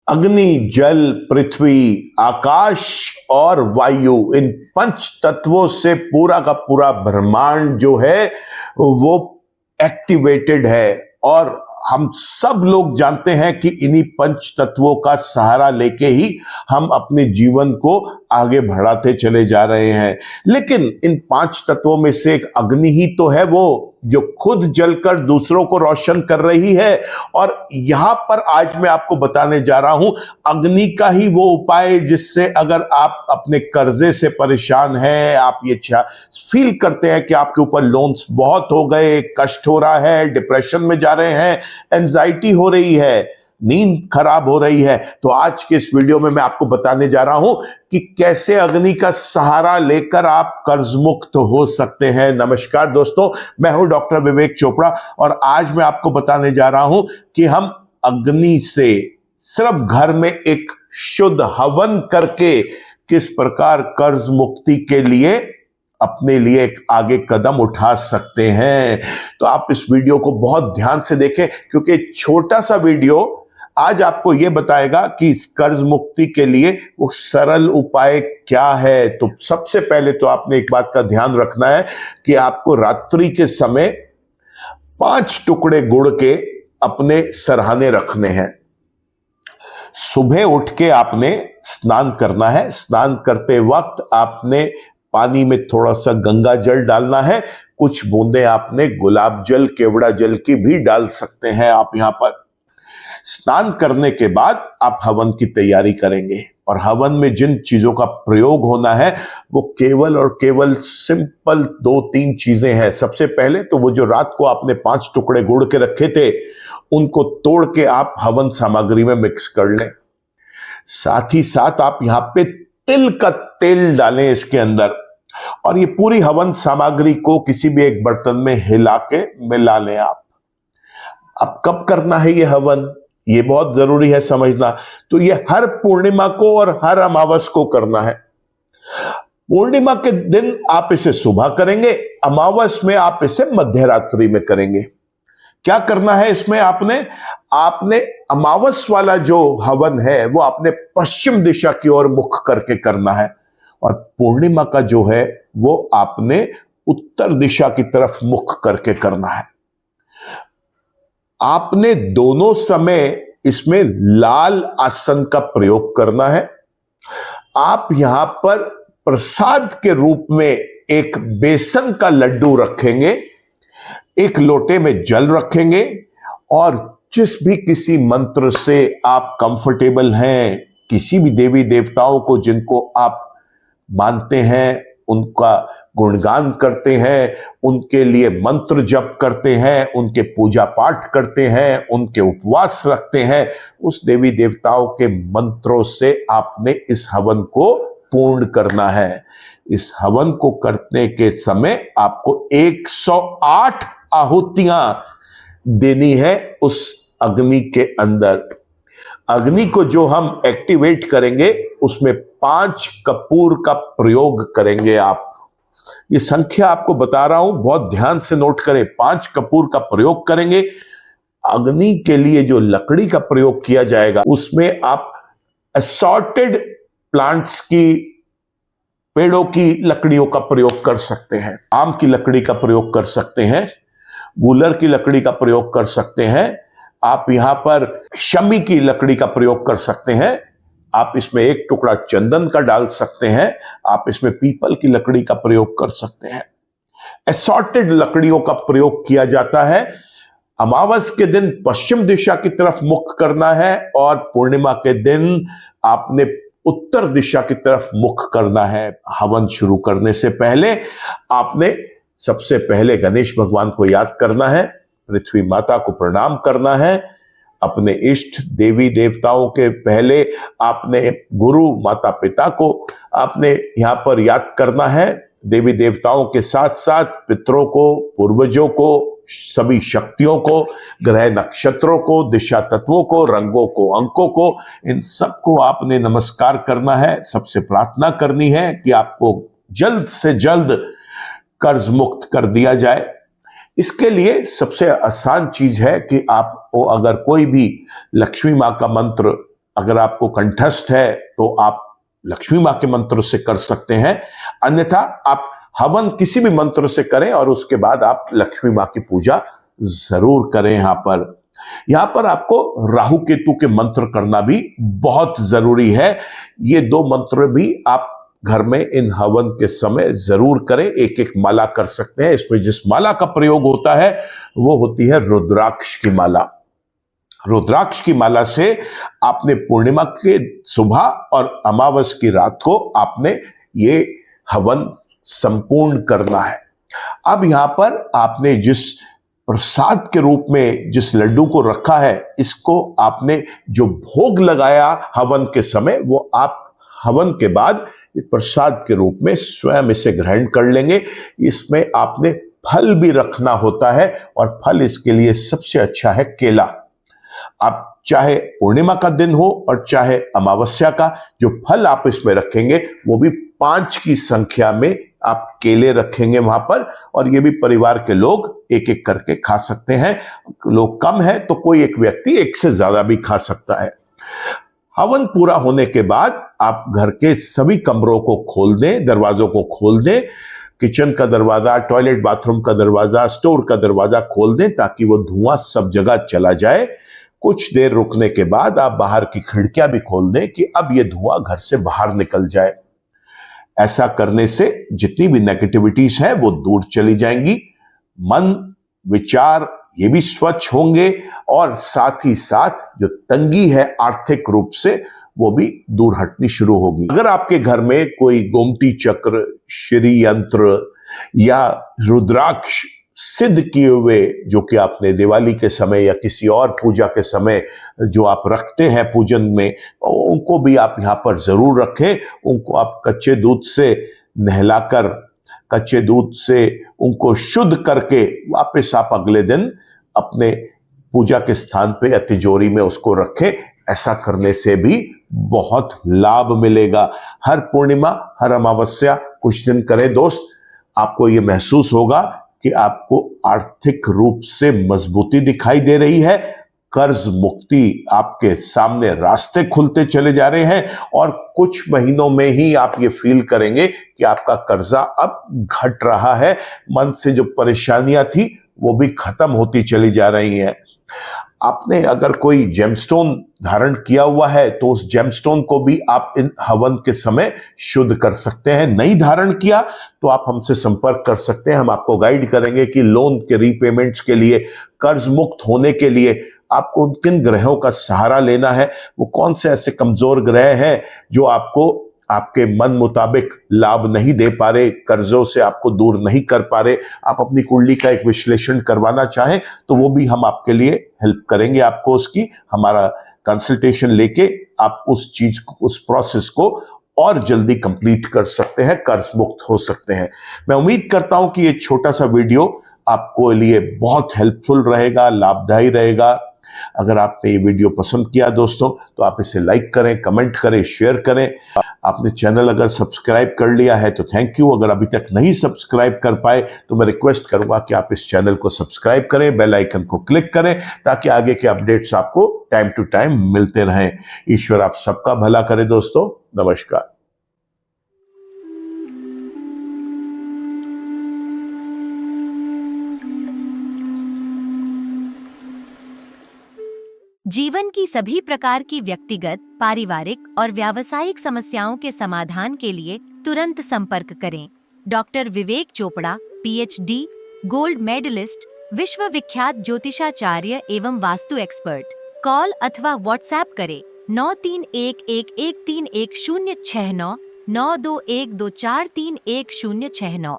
अग्नि, जल, पृथ्वी, आकाश और वायु, इन पंच तत्वों से पूरा का पूरा ब्रह्मांड जो है वो एक्टिवेटेड है। और हम सब लोग जानते हैं कि इन्हीं पंच तत्वों का सहारा लेके ही हम अपने जीवन को आगे बढ़ाते चले जा रहे हैं। लेकिन इन पांच तत्वों में से एक अग्नि ही तो है वो जो खुद जलकर दूसरों को रोशन कर रही है। और यहां पर आज मैं आपको बताने जा रहा हूं अग्नि का ही वो उपाय जिससे अगर आप अपने कर्जे से परेशान हैं, आप ये फील करते हैं कि आपके ऊपर लोन्स बहुत हो गए, कष्ट हो रहा है, डिप्रेशन में जा रहे हैं, एंजाइटी हो रही है, नींद खराब हो रही है, तो आज के इस वीडियो में मैं आपको बताने जा रहा हूं कि कैसे अग्नि का सहारा लेकर आप कर्ज मुक्त हो सकते हैं। नमस्कार दोस्तों, मैं हूं डॉक्टर विवेक चोपड़ा और आज मैं आपको बताने जा रहा हूं कि हम अग्नि से सिर्फ घर में एक शुद्ध हवन करके किस प्रकार कर्ज मुक्ति के लिए अपने लिए एक आगे कदम उठा सकते हैं। तो आप इस वीडियो को बहुत ध्यान से देखें क्योंकि छोटा सा वीडियो आज आपको यह बताएगा कि इस कर्ज मुक्ति के लिए वो सरल उपाय क्या है। तो सबसे पहले तो आपने एक बात का ध्यान रखना है कि आपको रात्रि के समय 5 टुकड़े गुड़ के अपने सरहाने रखने हैं। सुबह उठ के आपने स्नान करना है। स्नान करते वक्त आपने पानी में थोड़ा सा गंगा जल डालना है, कुछ बूंदे आपने गुलाब जल, केवड़ा जल की भी डाल सकते हैं आप यहां पर। स्नान करने के बाद आप हवन की तैयारी करेंगे और हवन में जिन चीजों का प्रयोग होना है वो केवल और केवल सिंपल 2-3 चीजें हैं। सबसे पहले तो वो जो रात को आपने 5 टुकड़े गुड़ के रखे थे उनको तोड़ के आप हवन सामग्री में मिक्स कर लें। साथ ही साथ आप यहां पे तिल का तेल डालें इसके अंदर और ये पूरी हवन सामग्री को किसी भी एक बर्तन में हिला के मिला लें आप। अब कब करना है ये हवन, ये बहुत जरूरी है समझना। तो ये हर पूर्णिमा को और हर अमावस को करना है। पूर्णिमा के दिन आप इसे सुबह करेंगे, अमावस में आप इसे मध्य रात्रि में करेंगे। क्या करना है इसमें आपने अमावस वाला जो हवन है वो आपने पश्चिम दिशा की ओर मुख करके करना है और पूर्णिमा का जो है वो आपने उत्तर दिशा की तरफ मुख करके करना है। आपने दोनों समय इसमें लाल आसन का प्रयोग करना है। आप यहां पर प्रसाद के रूप में एक बेसन का लड्डू रखेंगे, एक लोटे में जल रखेंगे और जिस भी किसी मंत्र से आप कंफर्टेबल हैं, किसी भी देवी देवताओं को जिनको आप मानते हैं उनका गुणगान करते हैं, उनके लिए मंत्र जप करते हैं, उनके पूजा पाठ करते हैं, उनके उपवास रखते हैं, उस देवी देवताओं के मंत्रों से आपने इस हवन को पूर्ण करना है। इस हवन को करने के समय आपको 108 आहुतियां देनी है उस अग्नि के अंदर। अग्नि को जो हम एक्टिवेट करेंगे उसमें 5 कपूर का प्रयोग करेंगे आप। ये संख्या आपको बता रहा हूं, बहुत ध्यान से नोट करें। 5 कपूर का प्रयोग करेंगे। अग्नि के लिए जो लकड़ी का प्रयोग किया जाएगा उसमें आप असॉर्टेड प्लांट्स की, पेड़ों की लकड़ियों का प्रयोग कर सकते हैं। आम की लकड़ी का प्रयोग कर सकते हैं, गूलर की लकड़ी का प्रयोग कर सकते हैं, आप यहां पर शमी की लकड़ी का प्रयोग कर सकते हैं, आप इसमें एक टुकड़ा चंदन का डाल सकते हैं, आप इसमें पीपल की लकड़ी का प्रयोग कर सकते हैं। असॉर्टेड लकड़ियों का प्रयोग किया जाता है। अमावस के दिन पश्चिम दिशा की तरफ मुख करना है और पूर्णिमा के दिन आपने उत्तर दिशा की तरफ मुख करना है। हवन शुरू करने से पहले आपने सबसे पहले गणेश भगवान को याद करना है, पृथ्वी माता को प्रणाम करना है, अपने इष्ट देवी देवताओं के पहले आपने गुरु माता पिता को आपने यहां पर याद करना है। देवी देवताओं के साथ साथ पितरों को, पूर्वजों को, सभी शक्तियों को, ग्रह नक्षत्रों को, दिशा तत्वों को, रंगों को, अंकों को, इन सबको आपने नमस्कार करना है। सबसे प्रार्थना करनी है कि आपको जल्द से जल्द कर्ज मुक्त कर दिया जाए। इसके लिए सबसे आसान चीज है कि आपको अगर कोई भी लक्ष्मी मां का मंत्र अगर आपको कंठस्थ है तो आप लक्ष्मी मां के मंत्र से कर सकते हैं, अन्यथा आप हवन किसी भी मंत्र से करें और उसके बाद आप लक्ष्मी मां की पूजा जरूर करें। यहां पर आपको राहु केतु के मंत्र करना भी बहुत जरूरी है। ये दो मंत्र भी आप घर में इन हवन के समय जरूर करें। एक एक माला कर सकते हैं। इसमें जिस माला का प्रयोग होता है वो होती है रुद्राक्ष की माला। रुद्राक्ष की माला से आपने पूर्णिमा के सुबह और अमावस की रात को आपने ये हवन संपूर्ण करना है। अब यहां पर आपने जिस प्रसाद के रूप में जिस लड्डू को रखा है, इसको आपने जो भोग लगाया हवन के समय, वो आप हवन के बाद प्रसाद के रूप में स्वयं इसे ग्रहण कर लेंगे। इसमें आपने फल भी रखना होता है और फल इसके लिए सबसे अच्छा है केला। आप चाहे पूर्णिमा का दिन हो और चाहे अमावस्या का, जो फल आप इसमें रखेंगे वो भी 5 की संख्या में आप केले रखेंगे वहां पर, और ये भी परिवार के लोग एक एक करके खा सकते हैं। लोग कम है तो कोई एक व्यक्ति एक से ज्यादा भी खा सकता है। हवन पूरा होने के बाद आप घर के सभी कमरों को खोल दें, दरवाजों को खोल दें। किचन का दरवाजा, टॉयलेट बाथरूम का दरवाजा, स्टोर का दरवाजा खोल दें ताकि वो धुआं सब जगह चला जाए। कुछ देर रुकने के बाद आप बाहर की खिड़कियां भी खोल दें कि अब ये धुआं घर से बाहर निकल जाए। ऐसा करने से जितनी भी नेगेटिविटीज हैं वो दूर चली जाएंगी। मन, विचार ये भी स्वच्छ होंगे और साथ ही साथ जो तंगी है आर्थिक रूप से वो भी दूर हटनी शुरू होगी। अगर आपके घर में कोई गोमती चक्र, श्री यंत्र या रुद्राक्ष सिद्ध किए हुए जो कि आपने दिवाली के समय या किसी और पूजा के समय जो आप रखते हैं पूजन में, उनको भी आप यहाँ पर जरूर रखें। उनको आप कच्चे दूध से नहलाकर, कच्चे दूध से उनको शुद्ध करके वापस आप अगले दिन अपने पूजा के स्थान पे या तिजोरी में उसको रखें। ऐसा करने से भी बहुत लाभ मिलेगा। हर पूर्णिमा, हर अमावस्या कुछ दिन करें दोस्त, आपको ये महसूस होगा कि आपको आर्थिक रूप से मजबूती दिखाई दे रही है। कर्ज मुक्ति आपके सामने रास्ते खुलते चले जा रहे हैं और कुछ महीनों में ही आप ये फील करेंगे कि आपका कर्जा अब घट रहा है। मन से जो परेशानियां थी वो भी खत्म होती चली जा रही हैं। आपने अगर कोई जेमस्टोन धारण किया हुआ है तो उस जेमस्टोन को भी आप इन हवन के समय शुद्ध कर सकते हैं। नहीं धारण किया तो आप हमसे संपर्क कर सकते हैं। हम आपको गाइड करेंगे कि लोन के रीपेमेंट्स के लिए, कर्ज मुक्त होने के लिए आपको किन ग्रहों का सहारा लेना है, वो कौन से ऐसे कमजोर ग्रह हैं जो आपको आपके मन मुताबिक लाभ नहीं दे पा रहे, कर्जों से आपको दूर नहीं कर पा रहे। आप अपनी कुंडली का एक विश्लेषण करवाना चाहें तो वो भी हम आपके लिए हेल्प करेंगे। आपको उसकी हमारा कंसल्टेशन लेके आप उस चीज को, उस प्रोसेस को और जल्दी कंप्लीट कर सकते हैं, कर्ज मुक्त हो सकते हैं। मैं उम्मीद करता हूं कि ये छोटा सा वीडियो आपको लिए बहुत हेल्पफुल रहेगा, लाभदायी रहेगा। अगर आपने ये वीडियो पसंद किया दोस्तों तो आप इसे लाइक करें, कमेंट करें, शेयर करें। आपने चैनल अगर सब्सक्राइब कर लिया है तो थैंक यू। अगर अभी तक नहीं सब्सक्राइब कर पाए तो मैं रिक्वेस्ट करूंगा कि आप इस चैनल को सब्सक्राइब करें, बेल आइकन को क्लिक करें ताकि आगे के अपडेट्स आपको टाइम टू टाइम मिलते रहें। ईश्वर आप सबका भला करे दोस्तों। नमस्कार। जीवन की सभी प्रकार की व्यक्तिगत, पारिवारिक और व्यावसायिक समस्याओं के समाधान के लिए तुरंत संपर्क करें। डॉक्टर विवेक चोपड़ा, PhD, गोल्ड मेडलिस्ट, विश्व विख्यात ज्योतिषाचार्य एवं वास्तु एक्सपर्ट। कॉल अथवा व्हाट्सएप करें 9311131069 9212431069।